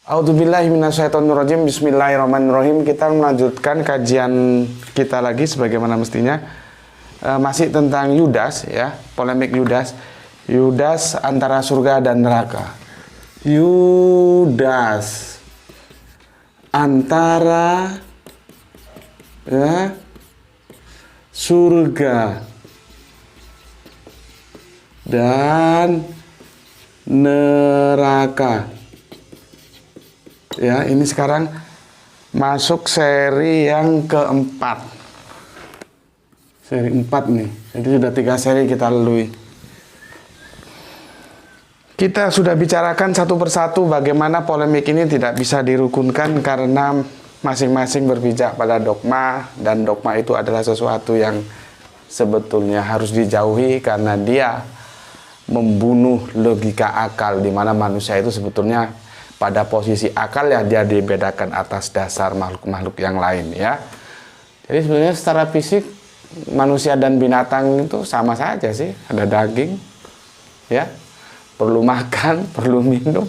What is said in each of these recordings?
A'udzubillahi minasyaitonirrajim. Bismillahirrahmanirrahim. Kita melanjutkan kajian kita lagi sebagaimana mestinya. Masih tentang Yudas ya, polemik Yudas. Yudas antara surga dan neraka. Yudas antara ya, surga dan neraka. Ya, ini sekarang masuk seri yang keempat. Seri 4 nih. Jadi sudah 3 seri kita lalui. Kita sudah bicarakan satu persatu bagaimana polemik ini tidak bisa dirukunkan karena masing-masing berpijak pada dogma, dan dogma itu adalah sesuatu yang sebetulnya harus dijauhi karena dia membunuh logika akal, di mana manusia itu sebetulnya pada posisi akal ya dia dibedakan atas dasar makhluk-makhluk yang lain ya. Jadi sebenarnya secara fisik manusia dan binatang itu sama saja sih, ada daging ya, perlu makan, perlu minum,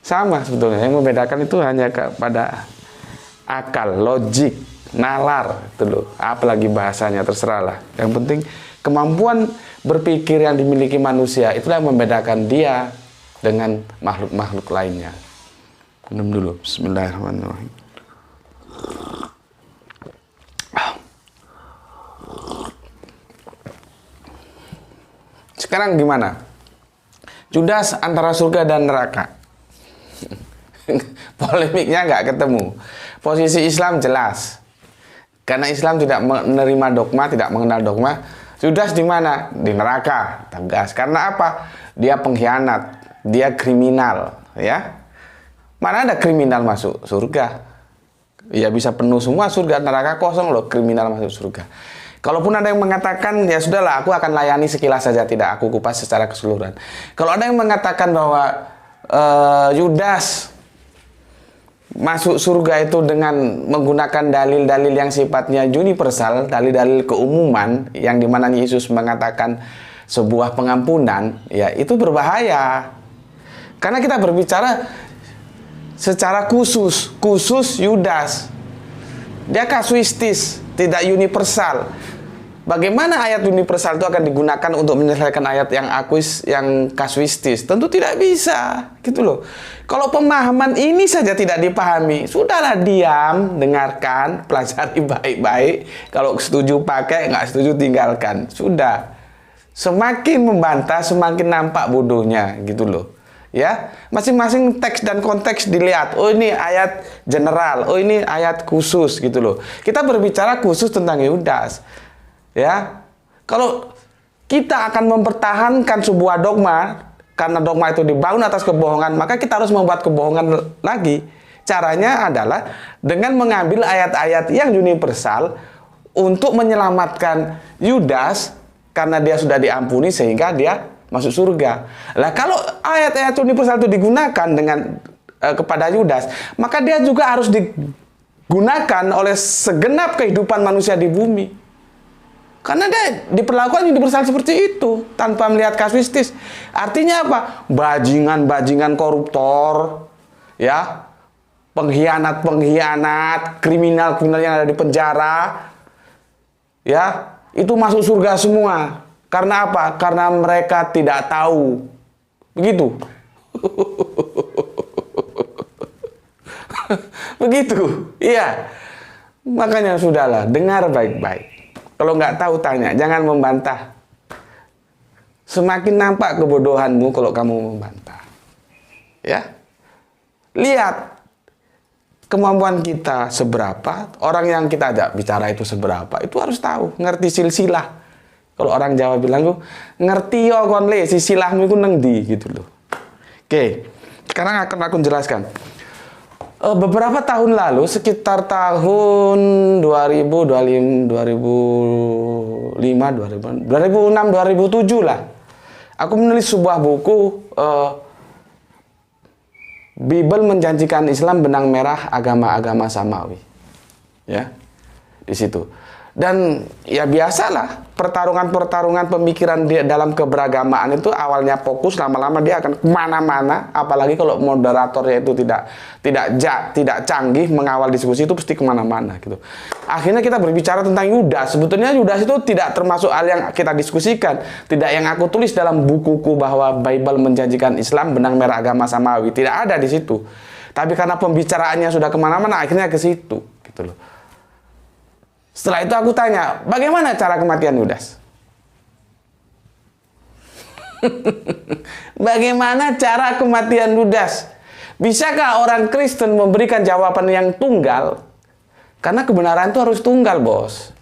sama sebetulnya. Yang membedakan itu hanya pada akal, logik, nalar itu loh. Apalagi bahasanya terserah lah. Yang penting kemampuan berpikir yang dimiliki manusia itulah yang membedakan dia dengan makhluk-makhluk lainnya. Minum dulu. Bismillahirrahmanirrahim. Sekarang gimana? Yudas antara surga dan neraka. Polemiknya nggak ketemu. Posisi Islam jelas. Karena Islam tidak menerima dogma, tidak mengenal dogma. Yudas di mana? Di neraka. Tegas. Karena apa? Dia pengkhianat. Dia kriminal, ya. Mana ada kriminal masuk surga? Ya bisa penuh semua surga, neraka kosong loh, kriminal masuk surga. Kalaupun ada yang mengatakan, ya sudahlah, aku akan layani sekilas saja, tidak aku kupas secara keseluruhan. Kalau ada yang mengatakan bahwa Yudas masuk surga itu dengan menggunakan dalil-dalil yang sifatnya universal, dalil-dalil keumuman, yang dimana Yesus mengatakan sebuah pengampunan, ya itu berbahaya. Karena kita berbicara secara khusus Yudas. Dia kasuistis, tidak universal. Bagaimana ayat universal itu akan digunakan untuk menyelesaikan ayat yang kasuistis? Tentu tidak bisa, gitu loh. Kalau pemahaman ini saja tidak dipahami, sudahlah diam, dengarkan, pelajari baik-baik. Kalau setuju pakai, nggak setuju tinggalkan. Sudah. Semakin membantah, semakin nampak bodohnya, gitu loh. Ya, masing-masing teks dan konteks dilihat. Oh ini ayat general, oh ini ayat khusus gitu loh. Kita berbicara khusus tentang Yudas. Ya. Kalau kita akan mempertahankan sebuah dogma karena dogma itu dibangun atas kebohongan, maka kita harus membuat kebohongan lagi. Caranya adalah dengan mengambil ayat-ayat yang universal untuk menyelamatkan Yudas karena dia sudah diampuni sehingga dia masuk surga. Lah kalau ayat-ayat universal itu digunakan dengan kepada Yudas, maka dia juga harus digunakan oleh segenap kehidupan manusia di bumi. Karena dia diperlakukan universal seperti itu tanpa melihat kasuistis. Artinya apa? Bajingan-bajingan koruptor, ya, pengkhianat-pengkhianat, kriminal-kriminal yang ada di penjara, ya, itu masuk surga semua. Karena apa? Karena mereka tidak tahu. Begitu. Begitu. Iya. Makanya sudahlah, dengar baik-baik. Kalau nggak tahu tanya, jangan membantah. Semakin nampak kebodohanmu kalau kamu membantah. Ya. Lihat kemampuan kita seberapa, orang yang kita ajak bicara itu seberapa. Itu harus tahu, ngerti silsilah. Kalau orang Jawa bilang, ngerti yo kon le, silsilahmu itu neng di gitu loh. Oke, sekarang akan aku jelaskan. Beberapa tahun lalu, sekitar tahun 2025, 2006, 2007 lah, aku menulis sebuah buku, Bible menjanjikan Islam benang merah agama-agama samawi, ya, di situ. Dan ya biasalah, pertarungan-pertarungan pemikiran dia dalam keberagamaan itu awalnya fokus, lama-lama dia akan kemana-mana. Apalagi kalau moderatornya itu tidak canggih mengawal diskusi, itu pasti kemana-mana gitu. Akhirnya kita berbicara tentang Yudas. Sebetulnya Yudas itu tidak termasuk hal yang kita diskusikan, tidak yang aku tulis dalam bukuku bahwa Bible menjanjikan Islam benang merah agama samawi, tidak ada di situ. Tapi karena pembicaraannya sudah kemana-mana, akhirnya ke situ gitu loh. Setelah itu aku tanya, bagaimana cara kematian Yudas? Bagaimana cara kematian Yudas? Bisakah orang Kristen memberikan jawaban yang tunggal? Karena kebenaran itu harus tunggal, bos.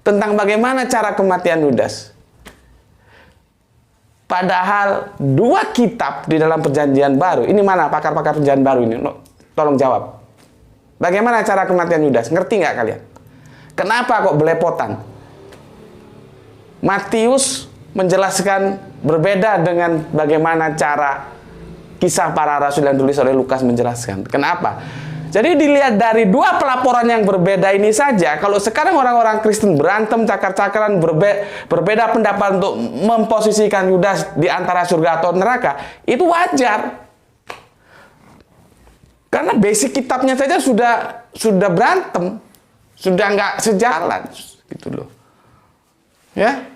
Tentang bagaimana cara kematian Yudas. Padahal dua kitab di dalam perjanjian baru. Ini mana pakar-pakar perjanjian baru ini? Tolong jawab. Bagaimana cara kematian Yudas? Ngerti nggak kalian? Kenapa kok belepotan? Matius menjelaskan berbeda dengan bagaimana cara kisah para rasul yang ditulis oleh Lukas menjelaskan. Kenapa? Jadi dilihat dari dua pelaporan yang berbeda ini saja, kalau sekarang orang-orang Kristen berantem cakar-cakaran berbeda pendapat untuk memposisikan Yudas di antara surga atau neraka, itu wajar. Karena basic kitabnya saja sudah berantem. Sudah nggak sejalan gitu loh, ya.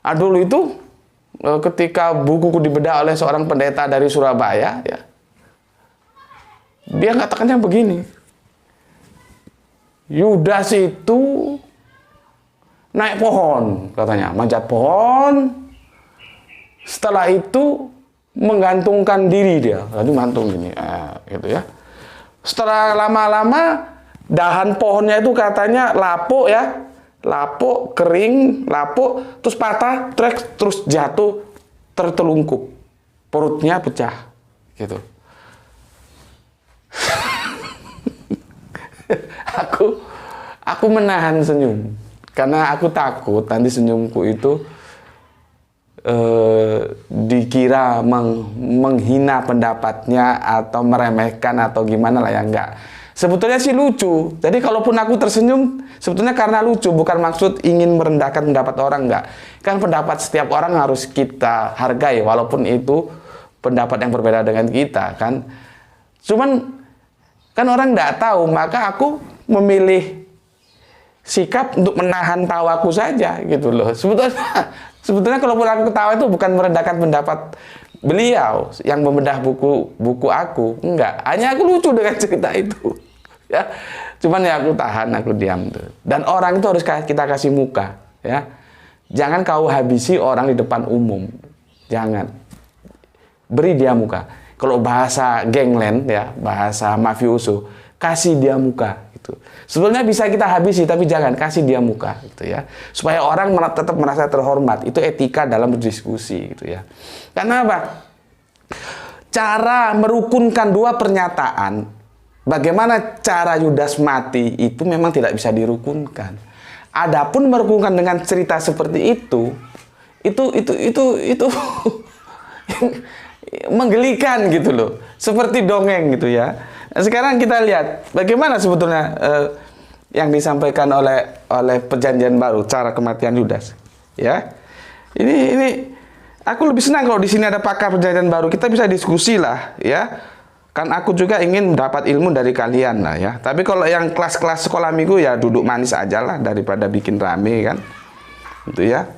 Dulu itu ketika bukuku dibedah oleh seorang pendeta dari Surabaya, ya, dia katakannya begini, Yudas itu naik pohon, katanya, manjat pohon, setelah itu menggantungkan diri dia, lalu gantung gini, gitu ya. Setelah lama-lama dahan pohonnya itu katanya lapuk, ya, lapuk, kering, lapuk, terus patah, terus jatuh, tertelungkup, perutnya pecah, gitu. Aku menahan senyum karena aku takut nanti senyumku itu dikira menghina pendapatnya atau meremehkan atau gimana lah, ya enggak. Sebetulnya sih lucu. Jadi kalaupun aku tersenyum, sebetulnya karena lucu, bukan maksud ingin merendahkan pendapat orang, enggak. Kan pendapat setiap orang harus kita hargai, walaupun itu pendapat yang berbeda dengan kita, kan. Cuman kan orang enggak tahu, maka aku memilih sikap untuk menahan tawaku saja, gitu loh. Sebetulnya kalaupun aku ketawa itu bukan merendahkan pendapat beliau yang membedah buku aku, enggak. Hanya aku lucu dengan cerita itu. Ya, cuman ya aku tahan, aku diam tuh. Dan orang itu harus kita kasih muka, ya. Jangan kau habisi orang di depan umum, jangan. Beri dia muka. Kalau bahasa gangland, ya, bahasa mafioso, kasih dia muka, gitu. Sebetulnya bisa kita habisi, tapi jangan, kasih dia muka, gitu ya. Supaya orang tetap merasa terhormat. Itu etika dalam berdiskusi, gitu ya. Karena apa? Cara merukunkan dua pernyataan, bagaimana cara Yudas mati itu memang tidak bisa dirukunkan. Adapun merukunkan dengan cerita seperti itu menggelikan gitu loh, seperti dongeng gitu ya. Nah, sekarang kita lihat bagaimana sebetulnya yang disampaikan oleh perjanjian baru cara kematian Yudas. Ya, ini aku lebih senang kalau di sini ada pakar perjanjian baru, kita bisa diskusi lah, ya. Kan aku juga ingin mendapat ilmu dari kalian lah, ya. Tapi kalau yang kelas-kelas sekolah minggu ya duduk manis aja lah daripada bikin rame, kan. Gitu ya.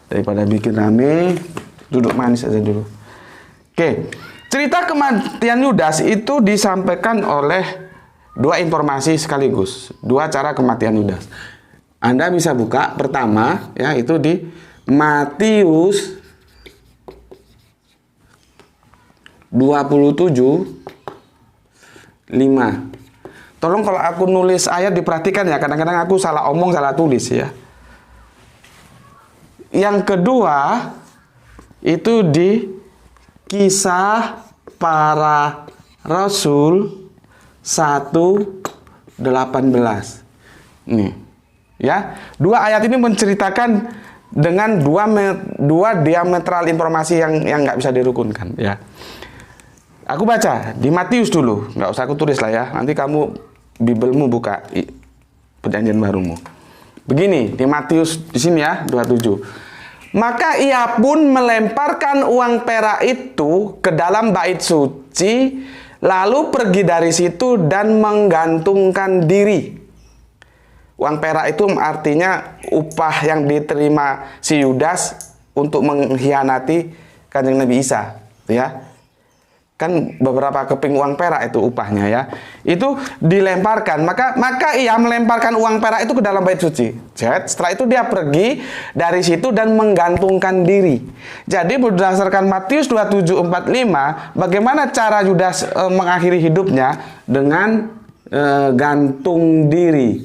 Daripada bikin rame, duduk manis aja dulu. Oke. Cerita kematian Yudas itu disampaikan oleh dua informasi sekaligus, dua cara kematian Yudas. Anda bisa buka pertama, ya, itu di Matius 27:5. Tolong kalau aku nulis ayat diperhatikan ya, kadang-kadang aku salah omong, salah tulis ya. Yang kedua itu di Kisah Para Rasul 1:18. Nih, ya. Dua ayat ini menceritakan dengan dua diametral informasi yang nggak bisa dirukunkan, ya. Aku baca di Matius dulu, nggak usah aku tulis lah ya. Nanti kamu Bibelmu buka Perjanjian Barumu. Begini di Matius di sini ya 27. Maka ia pun melemparkan uang perak itu ke dalam bait suci, lalu pergi dari situ dan menggantungkan diri. Uang perak itu artinya upah yang diterima si Yudas untuk mengkhianati Kanjeng Nabi Isa, ya. Kan beberapa keping uang perak itu upahnya, ya. Itu dilemparkan, maka ia melemparkan uang perak itu ke dalam bait suci. Setelah itu dia pergi dari situ dan menggantungkan diri. Jadi berdasarkan Matius 27:45, bagaimana cara Yudas mengakhiri hidupnya? Dengan gantung diri,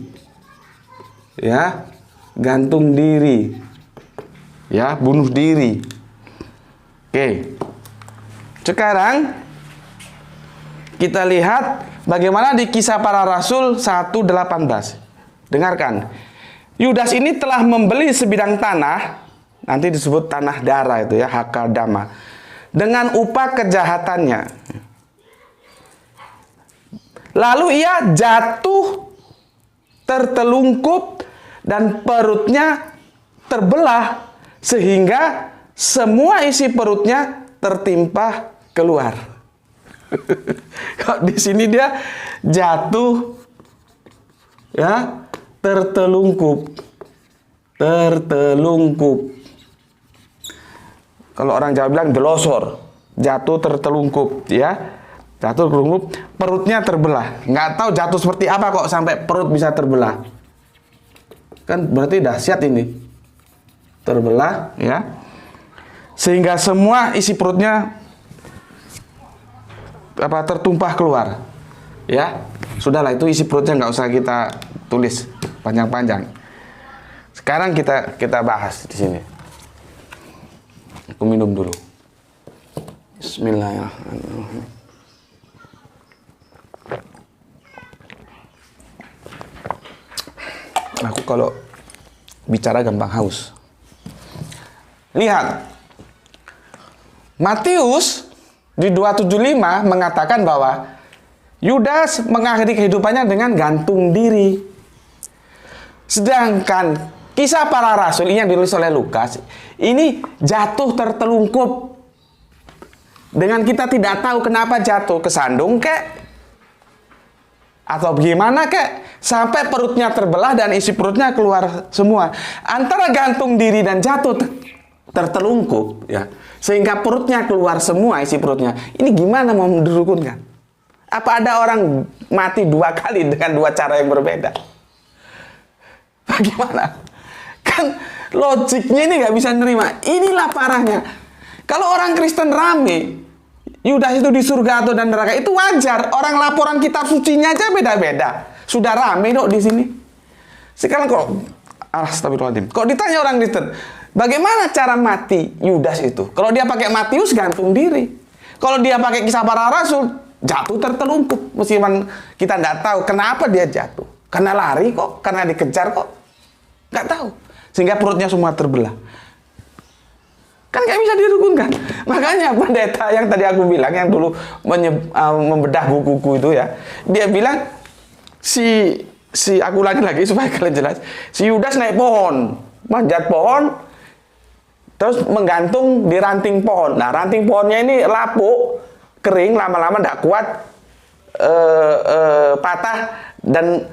ya, gantung diri, ya, bunuh diri. Oke. Sekarang kita lihat bagaimana di Kisah Para Rasul 1:18. Dengarkan. Yudas ini telah membeli sebidang tanah, nanti disebut tanah darah itu ya, Hakadama, dengan upah kejahatannya. Lalu ia jatuh tertelungkup dan perutnya terbelah sehingga semua isi perutnya tertimpa keluar. Kok di sini dia jatuh, ya, tertelungkup. Kalau orang Jawa bilang delosor, jatuh tertelungkup, ya. Jatuh tertelungkup, perutnya terbelah. Nggak tahu jatuh seperti apa kok sampai perut bisa terbelah. Kan berarti dahsyat ini. Terbelah, ya. Sehingga semua isi perutnya tertumpah keluar, ya. Sudahlah, itu isi perutnya nggak usah kita tulis panjang-panjang. Sekarang kita bahas di sini. Aku minum dulu. Bismillahirrahmanirrahim. Aku kalau bicara gampang haus. Lihat, Matius di 275 mengatakan bahwa Yudas mengakhiri kehidupannya dengan gantung diri. Sedangkan Kisah Para Rasul ini yang ditulis oleh Lukas, ini jatuh tertelungkup. Dengan kita tidak tahu kenapa jatuh, kesandung kek, atau bagaimana kek, sampai perutnya terbelah dan isi perutnya keluar semua. Antara gantung diri dan jatuh tertelungkup, ya, sehingga perutnya keluar semua isi perutnya. Ini gimana mau dirukunkan? Apa ada orang mati dua kali dengan dua cara yang berbeda? Bagaimana? Kan logiknya ini nggak bisa nerima. Inilah parahnya. Kalau orang Kristen rame, Yudas itu di surga atau dan neraka, itu wajar. Orang laporan kitab sucinya aja beda-beda. Sudah rame dok di sini. Sekarang kok, astagfirullahaladzim, kok ditanya orang Kristen, bagaimana cara mati Yudas itu? Kalau dia pakai Matius, gantung diri. Kalau dia pakai Kisah Para Rasul, jatuh tertelungkup. Meskipun kita nggak tahu kenapa dia jatuh. Karena lari kok, karena dikejar kok. Nggak tahu. Sehingga perutnya semua terbelah. Kan nggak bisa dirukunkan. Makanya pendeta yang tadi aku bilang, yang dulu membedah bukuku itu ya, dia bilang, aku lagi supaya kalian jelas. Si Yudas naik pohon, manjat pohon, terus menggantung di ranting pohon. Nah, ranting pohonnya ini lapuk, kering, lama-lama tidak kuat, patah, dan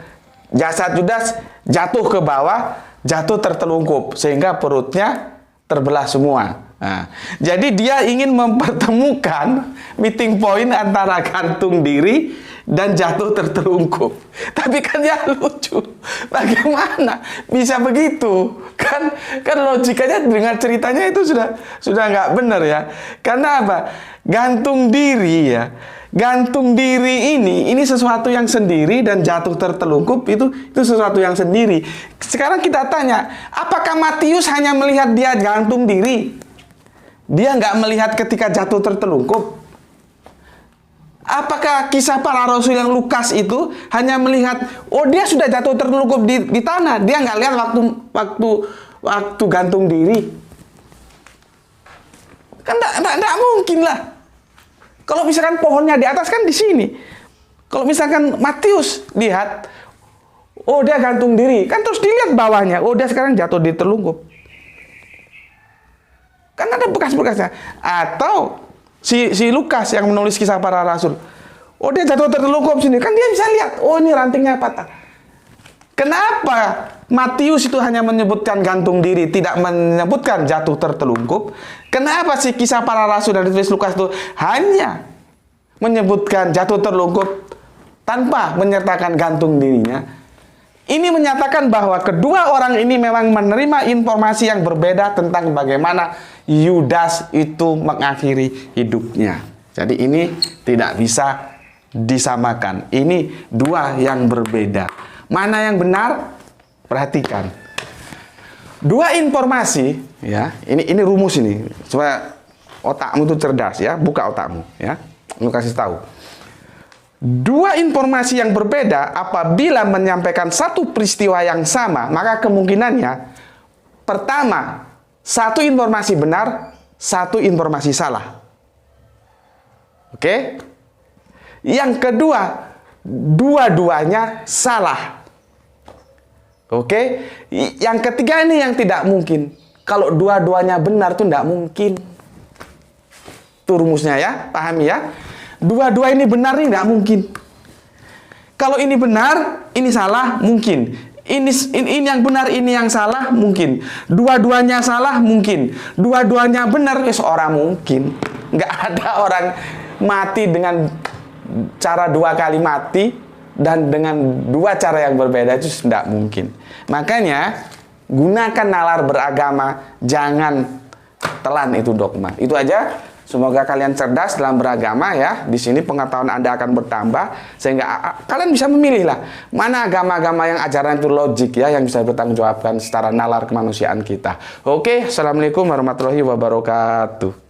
jasad Yudas jatuh ke bawah, jatuh tertelungkup, sehingga perutnya terbelah semua. Nah, jadi dia ingin mempertemukan meeting point antara gantung diri dan jatuh tertelungkup. Tapi kan ya lucu. Bagaimana bisa begitu? Kan logikanya dengan ceritanya itu sudah nggak benar ya. Karena apa? Gantung diri ya. Gantung diri ini sesuatu yang sendiri, dan jatuh tertelungkup itu sesuatu yang sendiri. Sekarang kita tanya, apakah Matius hanya melihat dia gantung diri? Dia nggak melihat ketika jatuh tertelungkup? Apakah kisah para rasul yang Lukas itu hanya melihat, oh dia sudah jatuh tertelungkup di tanah, dia nggak lihat waktu gantung diri? Kan enggak mungkin lah. Kalau misalkan pohonnya di atas kan di sini. Kalau misalkan Matius lihat, oh dia gantung diri, kan terus dilihat bawahnya, oh dia sekarang jatuh di terlungkup. Kan ada bekas-bekasnya. Atau si Lukas yang menulis kisah para rasul, oh dia jatuh tertelungkup sini, kan dia bisa lihat, oh ini rantingnya patah. Kenapa Matius itu hanya menyebutkan gantung diri, tidak menyebutkan jatuh tertelungkup? Kenapa sih kisah para rasul dan ditulis Lukas itu hanya menyebutkan jatuh tertelungkup tanpa menyertakan gantung dirinya? Ini menyatakan bahwa kedua orang ini memang menerima informasi yang berbeda tentang bagaimana Yudas itu mengakhiri hidupnya. Jadi ini tidak bisa disamakan. Ini dua yang berbeda. Mana yang benar? Perhatikan. Dua informasi, ya. Ini rumus ini. Supaya otakmu itu cerdas, ya. Buka otakmu, ya. Lu kasih tahu. Dua informasi yang berbeda apabila menyampaikan satu peristiwa yang sama, maka kemungkinannya pertama, satu informasi benar, satu informasi salah. Oke? Yang kedua, dua-duanya salah. Oke? Yang ketiga ini yang tidak mungkin. Kalau dua-duanya benar itu tidak mungkin. Itu rumusnya ya, pahami ya? Dua-dua ini benar ini tidak mungkin. Kalau ini benar, ini salah, mungkin. Ini yang benar, ini yang salah, mungkin. Dua-duanya salah, mungkin. Dua-duanya benar, ya seorang mungkin. Nggak ada orang mati dengan cara dua kali mati dan dengan dua cara yang berbeda, itu tidak mungkin. Makanya gunakan nalar beragama, jangan telan itu dogma. Itu aja. Semoga kalian cerdas dalam beragama ya. Di sini pengetahuan Anda akan bertambah sehingga kalian bisa memilih lah mana agama-agama yang ajaran itu logik ya, yang bisa bertanggung jawabkan secara nalar kemanusiaan kita. Oke, assalamualaikum warahmatullahi wabarakatuh.